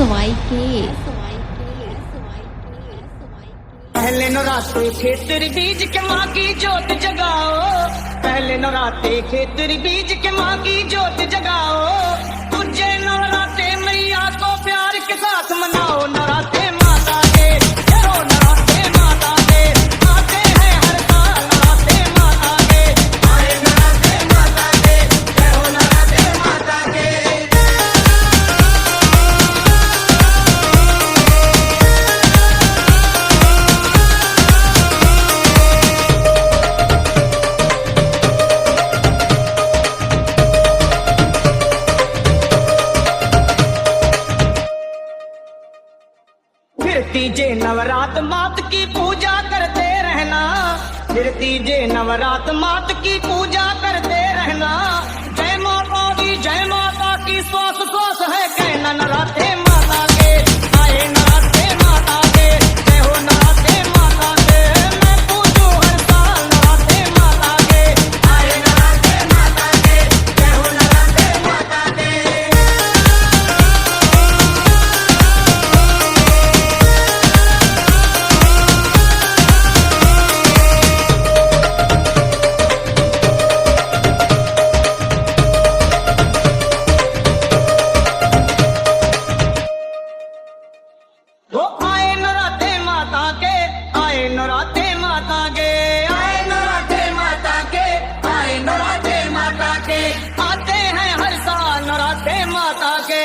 सवाई के पहले नौराते खेतर बीज के माँ की जोत जगाओ, पहले नौराते खेतर बीज के माँ की जोत जगाओ। तुझे नवराते मैया को प्यार के साथ मनाओ। नवराते माता के करो, नवराते माता के आते हैं हर साल। नवराते माता के आए, नवराते माता के करो, नवराते माता के। फिर तीजे नवरात मात की पूजा करते रहना, फिर तीजे नवरात मात की पूजा करते रहना। जय माता दी जय माता की श्वास श्वास है कहना। नवराते माता के आए, नवराते माता के जय हो, नवराते माता के मैं पूजू हर साल। नवराते माता के आए, नवराते माता के जय हो, नवराते माता के। वो आए नवराते माता के, आए नवराते माता के, आए नवराते माता के, आए नवराते माता के आते हैं हर साल नवराते माता के।